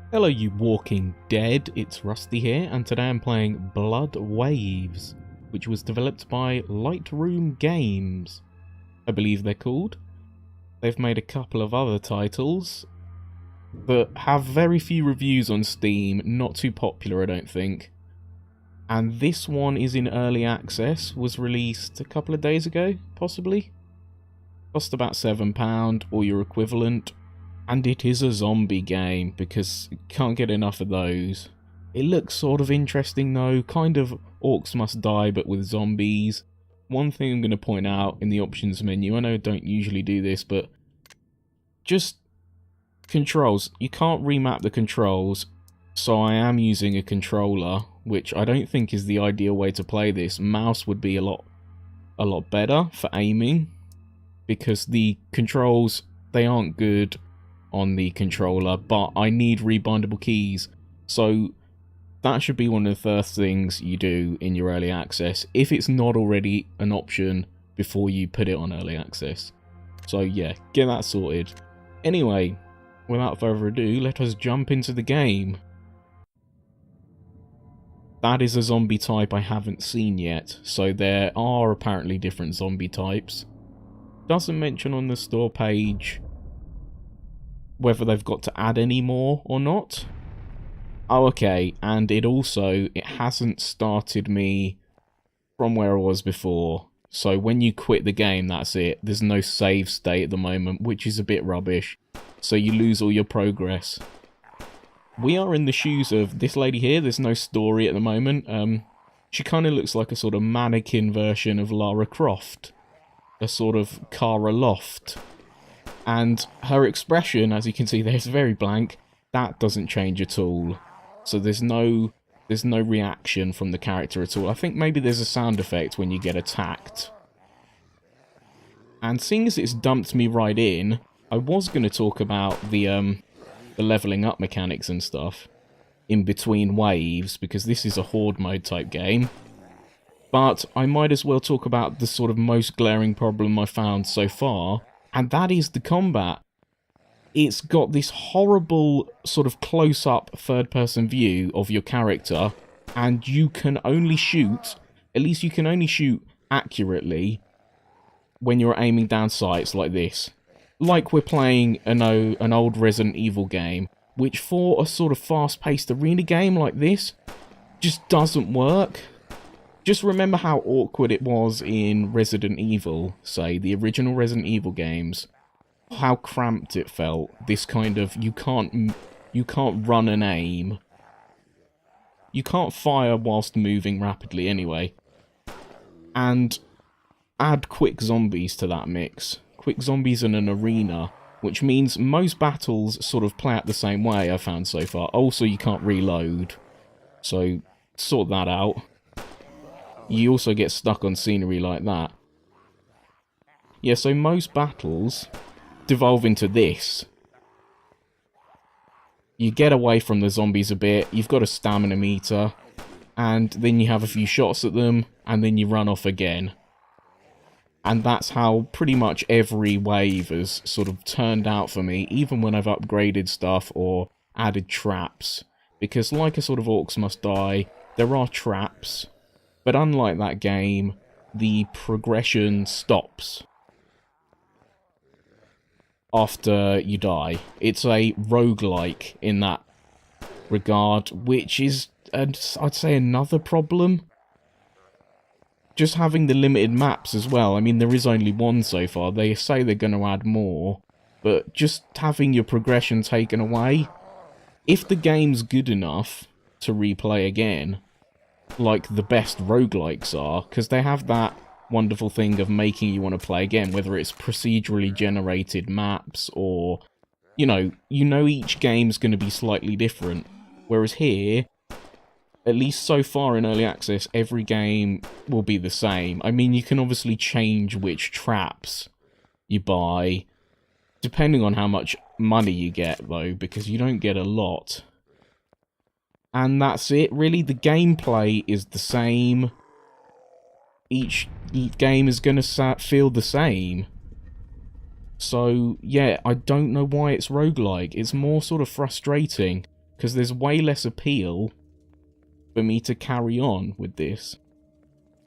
Hello you walking dead, it's Rusty here, and today I'm playing Blood Waves, which was developed by Lightroom Games, I believe they're called. They've made a couple of other titles that have very few reviews on Steam, not too popular I don't think. And this one is in early access, was released a couple of days ago, possibly. Cost about £7 or your equivalent. And it is a zombie game, because you can't get enough of those. It looks sort of interesting though, kind of Orcz Must Die but with zombies. One thing I'm going to point out in the options menu, I know I don't usually do this, but just controls. You can't remap the controls, so I am using a controller, which I don't think is the ideal way to play this. Mouse would be a lot better for aiming, because the controls, they aren't good on the controller, but I need rebindable keys, so that should be one of the first things you do in your early access, if it's not already an option before you put it on early access. So yeah, get that sorted. Anyway, without further ado, let us jump into the game. That is a zombie type I haven't seen yet, so there are apparently different zombie types. Doesn't mention on the store page whether they've got to add any more or not. Oh, okay, and it hasn't started me from where I was before. So when you quit the game, that's it. There's no save state at the moment, which is a bit rubbish. So you lose all your progress. We are in the shoes of this lady here. There's no story at the moment. She kind of looks like a sort of mannequin version of Lara Croft. A sort of Cara Loft. And her expression, as you can see there, is very blank. That doesn't change at all. So there's no reaction from the character at all. I think maybe there's a sound effect when you get attacked. And seeing as it's dumped me right in, I was going to talk about the leveling up mechanics and stuff in between waves, because this is a horde mode type game. But I might as well talk about the sort of most glaring problem I found so far, and that is the combat. It's got this horrible sort of close-up third-person view of your character, and you can only shoot, at least you can only shoot accurately when you're aiming down sights like this. Like we're playing an old Resident Evil game, which for a sort of fast-paced arena game like this, just doesn't work. Just remember how awkward it was in Resident Evil, say, the original Resident Evil games. How cramped it felt. This kind of, you can't run and aim. You can't fire whilst moving rapidly anyway. And add quick zombies to that mix. Quick zombies in an arena, which means most battles sort of play out the same way, I've found so far. Also, you can't reload. So, sort that out. You also get stuck on scenery like that. Yeah, so most battles devolve into this. You get away from the zombies a bit, you've got a stamina meter, and then you have a few shots at them, and then you run off again. And that's how pretty much every wave has sort of turned out for me, even when I've upgraded stuff or added traps. Because like a sort of Orcz Must Die, there are traps. But unlike that game, the progression stops after you die. It's a roguelike in that regard, which is, I'd say, another problem. Just having the limited maps as well. I mean, there is only one so far. They say they're going to add more, but just having your progression taken away, if the game's good enough to replay again, like the best roguelikes are, because they have that wonderful thing of making you want to play again, whether it's procedurally generated maps or, you know each game's going to be slightly different. Whereas here, at least so far in early access, every game will be the same. I mean, you can obviously change which traps you buy, depending on how much money you get, though, because you don't get a lot. And that's it, really. The gameplay is the same. Each game is going to feel the same. So, yeah, I don't know why it's roguelike. It's more sort of frustrating. Because there's way less appeal for me to carry on with this.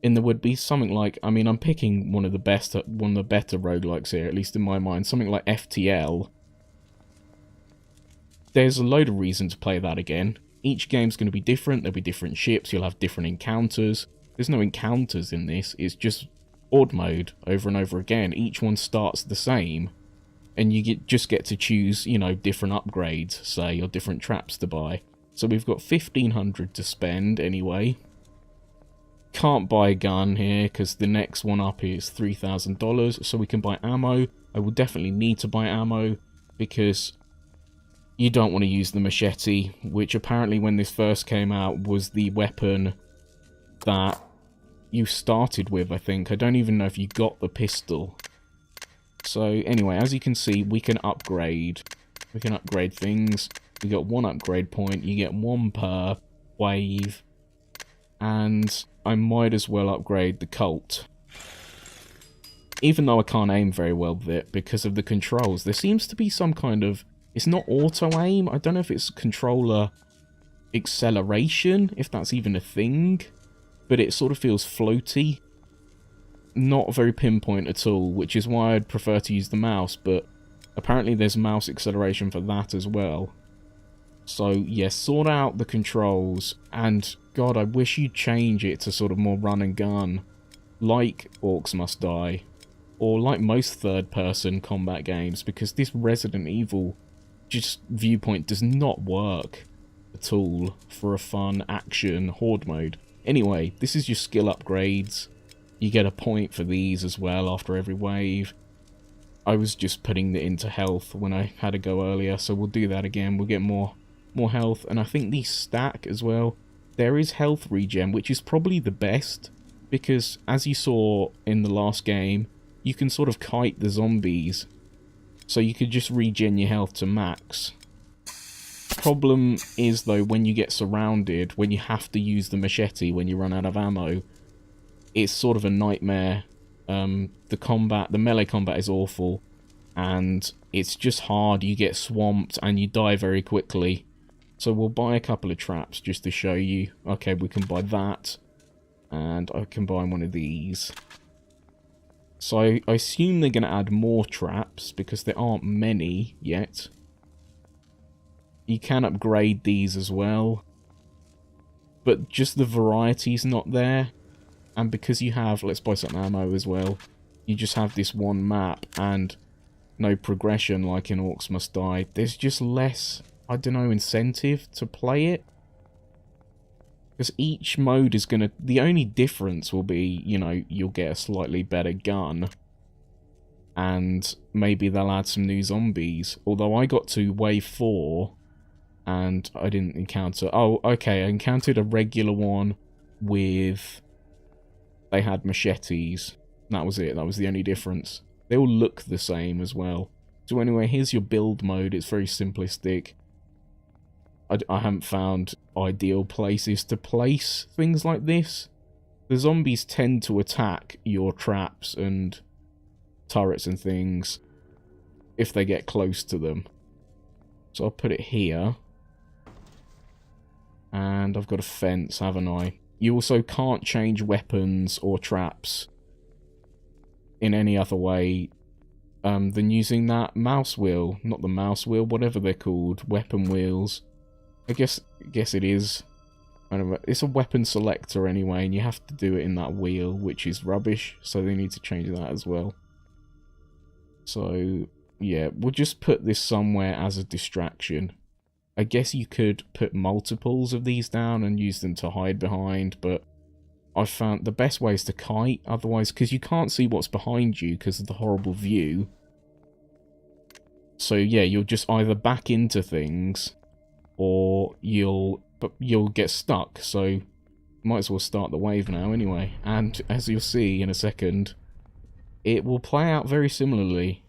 And there would be something like, I mean, I'm picking one of the better roguelikes here, at least in my mind. Something like FTL. There's a load of reason to play that again. Each game's going to be different. There'll be different ships. You'll have different encounters. There's no encounters in this. It's just horde mode over and over again. Each one starts the same. And you just get to choose, you know, different upgrades, say, or different traps to buy. So we've got 1,500 to spend anyway. Can't buy a gun here because the next one up is $3,000. So we can buy ammo. I will definitely need to buy ammo because you don't want to use the machete, which apparently when this first came out was the weapon that you started with, I think. I don't even know if you got the pistol. So anyway, as you can see, we can upgrade. We can upgrade things. We got 1 upgrade point. You get 1 per wave. And I might as well upgrade the Colt. Even though I can't aim very well with it because of the controls. There seems to be some kind of... It's not auto-aim. I don't know if it's controller acceleration, if that's even a thing. But it sort of feels floaty. Not very pinpoint at all, which is why I'd prefer to use the mouse, but apparently there's mouse acceleration for that as well. So, yeah, sort out the controls, and God, I wish you'd change it to sort of more run and gun, like Orcz Must Die, or like most third-person combat games, because this Resident Evil just viewpoint does not work at all for a fun action horde mode. Anyway, this is your skill upgrades. You get a point for these as well after every wave. I was just putting it into health when I had to go earlier, so we'll do that again. We'll get more health, and I think these stack as well. There is health regen, which is probably the best, because as you saw in the last game, you can sort of kite the zombies, so you could just regen your health to max. Problem is, though, when you get surrounded, when you have to use the machete when you run out of ammo, it's sort of a nightmare. The melee combat is awful, and it's just hard. You get swamped, and you die very quickly. So we'll buy a couple of traps just to show you. Okay, we can buy that, and I can buy one of these. So I assume they're going to add more traps, because there aren't many yet. You can upgrade these as well, but just the variety's not there. And because you have, let's buy some ammo as well, you just have this one map and no progression like in Orcz Must Die. There's just less, I don't know, incentive to play it. Because each mode is going to, the only difference will be, you know, you'll get a slightly better gun. And maybe they'll add some new zombies. Although I got to wave 4 and I didn't encounter, oh, okay, I encountered a regular one with... They had machetes. That was it. That was the only difference. They all look the same as well. So anyway, here's your build mode. It's very simplistic. I haven't found ideal places to place things like this. The zombies tend to attack your traps and turrets and things if they get close to them. So I'll put it here. And I've got a fence, haven't I? You also can't change weapons or traps in any other way than using that mouse wheel. Not the mouse wheel, whatever they're called. Weapon wheels. I guess it is. It's a weapon selector anyway, and you have to do it in that wheel, which is rubbish, so they need to change that as well. So, yeah, we'll just put this somewhere as a distraction. I guess you could put multiples of these down and use them to hide behind, but I've found the best way is to kite, otherwise, because you can't see what's behind you because of the horrible view. So yeah, you'll just either back into things, or you'll get stuck, so might as well start the wave now anyway. And as you'll see in a second, it will play out very similarly,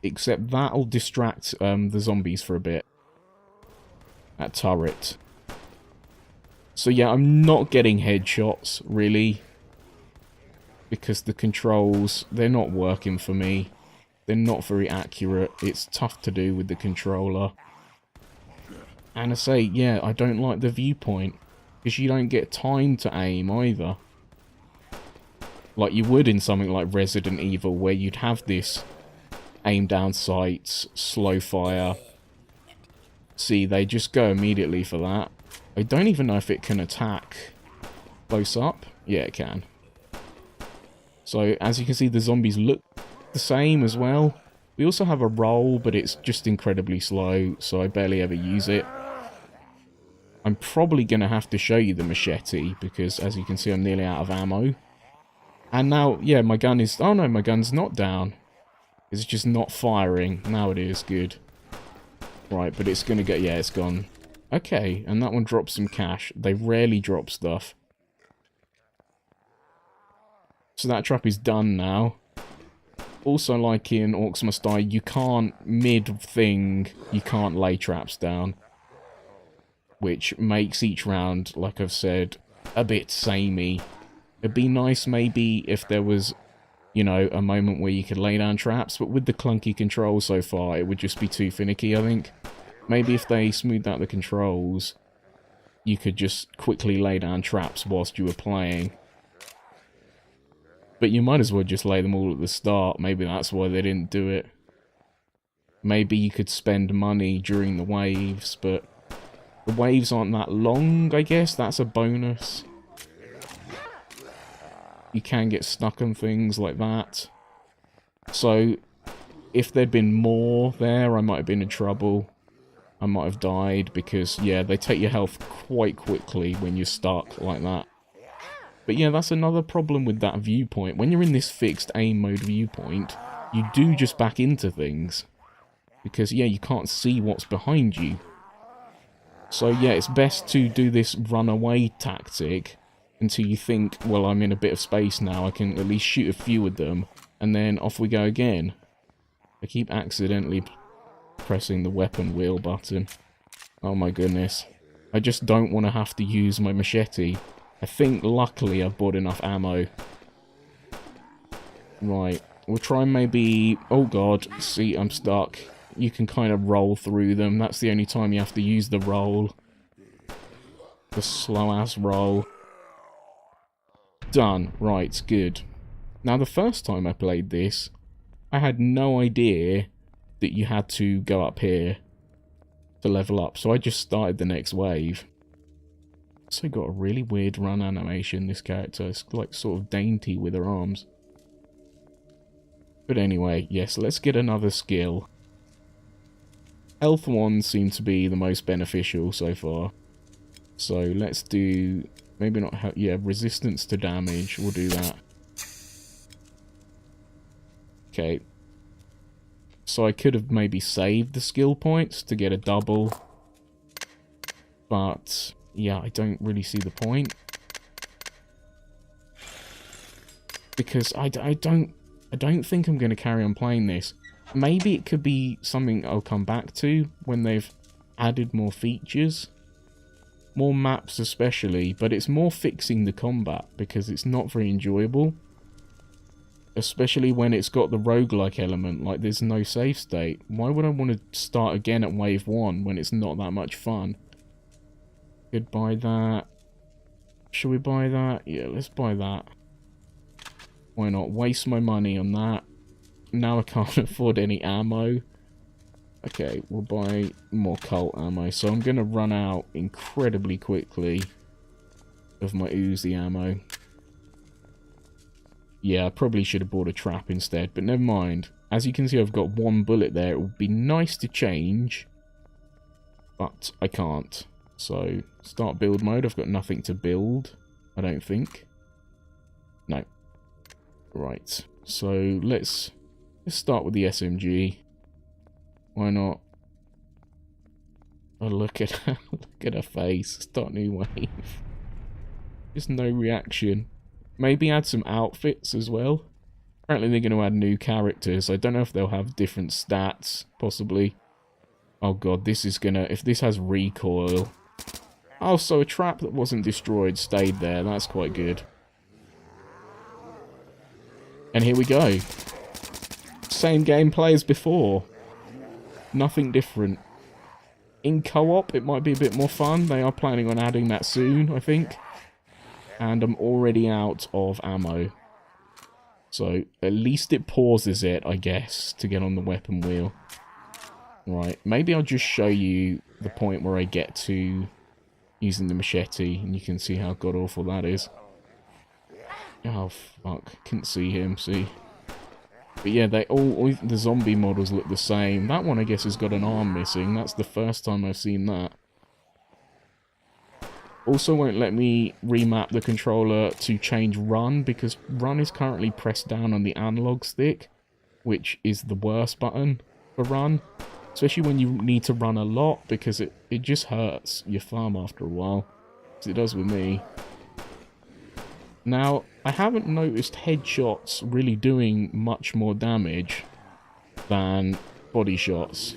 except that'll distract the zombies for a bit. That turret. So yeah, I'm not getting headshots, really, because the controls, they're not working for me. They're not very accurate. It's tough to do with the controller. And I say, yeah, I don't like the viewpoint, because you don't get time to aim either. Like you would in something like Resident Evil, where you'd have this aim down sights, slow fire. See, they just go immediately for that. I don't even know if it can attack close up. Yeah, it can. So, as you can see, the zombies look the same as well. We also have a roll, but it's just incredibly slow, so I barely ever use it. I'm probably going to have to show you the machete, because as you can see, I'm nearly out of ammo. And now, yeah, my gun is... Oh no, my gun's not down. It's just not firing. Now it is. Good. Right, but it's going to get... Yeah, it's gone. Okay, and that one drops some cash. They rarely drop stuff. So that trap is done now. Also, like in Orcz Must Die, you can't, mid-thing, you can't lay traps down. Which makes each round, like I've said, a bit samey. It'd be nice maybe if there was, you know, a moment where you could lay down traps, but with the clunky controls so far, it would just be too finicky, I think. Maybe if they smoothed out the controls, you could just quickly lay down traps whilst you were playing. But you might as well just lay them all at the start. Maybe that's why they didn't do it. Maybe you could spend money during the waves, but the waves aren't that long, I guess. That's a bonus. You can get stuck on things like that. So, if there'd been more there, I might have been in trouble. I might have died, because, yeah, they take your health quite quickly when you're stuck like that. But yeah, that's another problem with that viewpoint. When you're in this fixed aim mode viewpoint, you do just back into things. Because, yeah, you can't see what's behind you. So, yeah, it's best to do this runaway tactic until you think, well, I'm in a bit of space now, I can at least shoot a few of them, and then off we go again. I keep accidentally pressing the weapon wheel button. Oh my goodness. I just don't want to have to use my machete. I think, luckily, I've bought enough ammo. Right, we'll try maybe... Oh god, see, I'm stuck. You can kind of roll through them. That's the only time you have to use the roll. The slow-ass roll. Done. Right, good. Now, the first time I played this, I had no idea that you had to go up here to level up, so I just started the next wave. Also got a really weird run animation, this character. It's like sort of dainty with her arms. But anyway, yes, let's get another skill. Health ones seem to be the most beneficial so far. So let's do... Maybe not... Yeah, resistance to damage. We'll do that. Okay. So I could have maybe saved the skill points to get a double. But... yeah, I don't really see the point. Because I don't think I'm going to carry on playing this. Maybe it could be something I'll come back to when they've added more features. More maps especially, but it's more fixing the combat because it's not very enjoyable. Especially when it's got the roguelike element, like there's no save state. Why would I want to start again at wave 1 when it's not that much fun? Could buy that. Should we buy that? Yeah, let's buy that. Why not? Waste my money on that. Now I can't afford any ammo. Okay, we'll buy more cult ammo. So I'm going to run out incredibly quickly of my Uzi ammo. Yeah, I probably should have bought a trap instead, but never mind. As you can see, I've got one bullet there. It would be nice to change, but I can't. So, start build mode. I've got nothing to build, I don't think. No. Right. So, let's start with the SMG. Why not? Oh, look at her. Look at her face. Start new wave. Just no reaction. Maybe add some outfits as well. Apparently they're going to add new characters. I don't know if they'll have different stats, possibly. Oh god, this is gonna... If this has recoil... Oh, so a trap that wasn't destroyed stayed there. That's quite good. And here we go. Same gameplay as before. Nothing different. In co-op, it might be a bit more fun. They are planning on adding that soon, I think. And I'm already out of ammo. So, at least it pauses it, I guess, to get on the weapon wheel. Right, maybe I'll just show you the point where I get to using the machete, and you can see how god-awful that is. Oh, fuck. Couldn't see him, see. But yeah, they all the zombie models look the same. That one, I guess, has got an arm missing. That's the first time I've seen that. Also won't let me remap the controller to change run, because run is currently pressed down on the analog stick, which is the worst button for run. Especially when you need to run a lot, because it just hurts your thumb after a while. As it does with me. Now, I haven't noticed headshots really doing much more damage than body shots.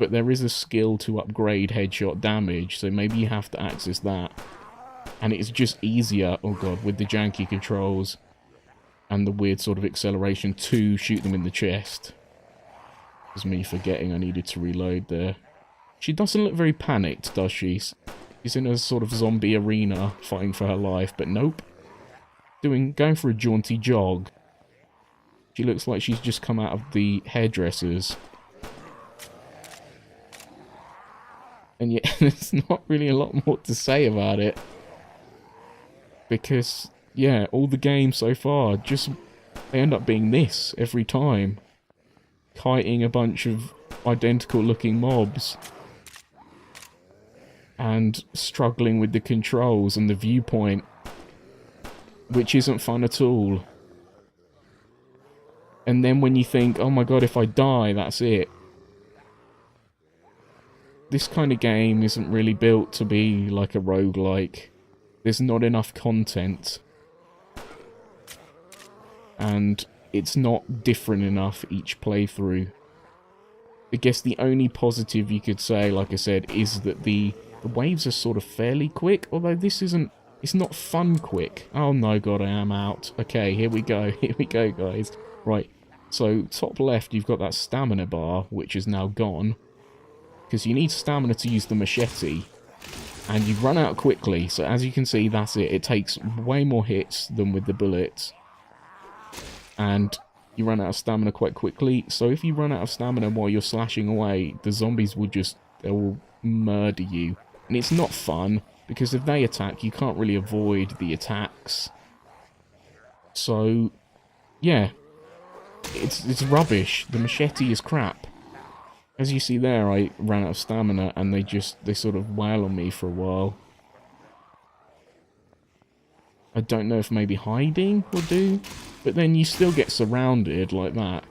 But there is a skill to upgrade headshot damage, so maybe you have to access that. And it's just easier, oh god, with the janky controls and the weird sort of acceleration to shoot them in the chest. It was me forgetting I needed to reload there. She doesn't look very panicked, does she? She's in a sort of zombie arena fighting for her life, but nope. Going for a jaunty jog. She looks like she's just come out of the hairdressers. And yet, there's not really a lot more to say about it. Because, yeah, all the games so far, they end up being this every time. Kiting a bunch of identical looking mobs. And struggling with the controls and the viewpoint. Which isn't fun at all. And then when you think, oh my god, if I die, that's it. This kind of game isn't really built to be like a roguelike. There's not enough content. And it's not different enough each playthrough. I guess the only positive you could say, like I said, is that the waves are sort of fairly quick, although this isn't... It's not fun quick. Oh no, god, I am out. Okay, here we go. Here we go, guys. Right, so top left, you've got that stamina bar, which is now gone. Because you need stamina to use the machete. And you run out quickly, so as you can see, that's it. It takes way more hits than with the bullets. And you run out of stamina quite quickly. So if you run out of stamina while you're slashing away, the zombies they'll murder you. And it's not fun. Because if they attack, you can't really avoid the attacks. So, yeah. It's rubbish. The machete is crap. As you see there, I ran out of stamina and they sort of wail on me for a while. I don't know if maybe hiding will do. But then you still get surrounded like that.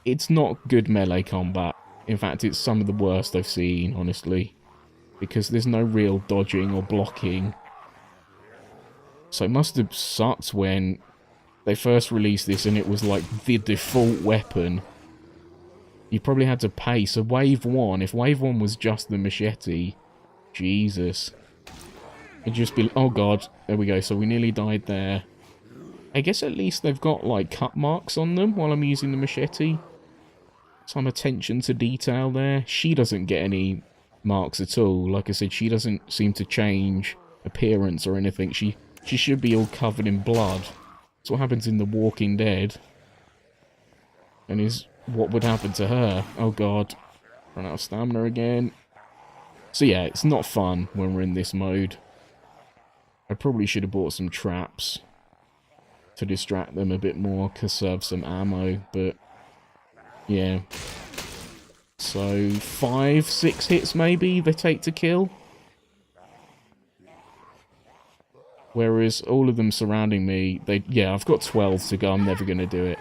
It's not good melee combat. In fact, it's some of the worst I've seen, honestly. Because there's no real dodging or blocking. So it must have sucked when they first released this and it was like the default weapon. You probably had to pay. So wave 1, if wave 1 was just the machete, Jesus. It'd just be, oh god, there we go, so we nearly died there. I guess at least they've got like cut marks on them while I'm using the machete. Some attention to detail there. She doesn't get any marks at all. Like I said, she doesn't seem to change appearance or anything. She should be all covered in blood. That's what happens in The Walking Dead. And is what would happen to her. Oh god. Run out of stamina again. So yeah, it's not fun when we're in this mode. I probably should have bought some traps to distract them a bit more, conserve some ammo, but yeah. So 5, 6 hits maybe they take to kill. Whereas all of them surrounding me, yeah, I've got 12 to go, I'm never going to do it.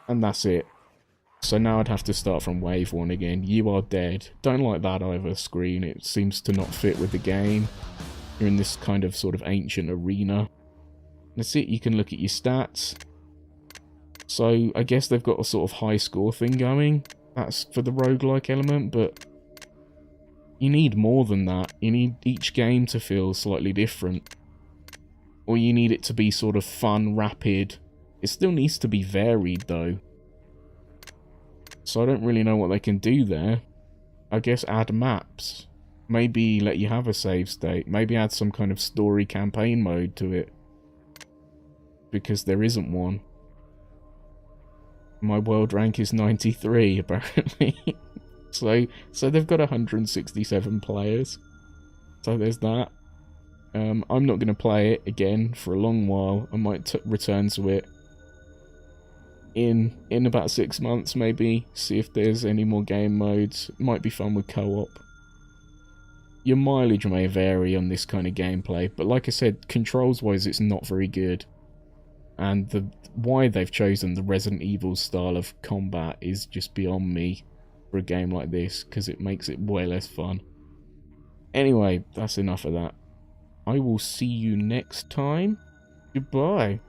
And that's it. So now I'd have to start from wave 1 again. You are dead. Don't like that either screen, it seems to not fit with the game. You're in this kind of sort of ancient arena. That's it, you can look at your stats. So I guess they've got a sort of high score thing going. That's for the roguelike element, but you need more than that. You need each game to feel slightly different. Or you need it to be sort of fun, rapid. It still needs to be varied, though. So I don't really know what they can do there. I guess add maps. Maybe let you have a save state. Maybe add some kind of story campaign mode to it. Because there isn't one. My world rank is 93, apparently. So they've got 167 players. So there's that. I'm not going to play it again for a long while. I might return to it in about 6 months, maybe. See if there's any more game modes. It might be fun with co-op. Your mileage may vary on this kind of gameplay, but like I said, controls-wise, it's not very good. And why they've chosen the Resident Evil style of combat is just beyond me for a game like this, because it makes it way less fun. Anyway, that's enough of that. I will see you next time. Goodbye.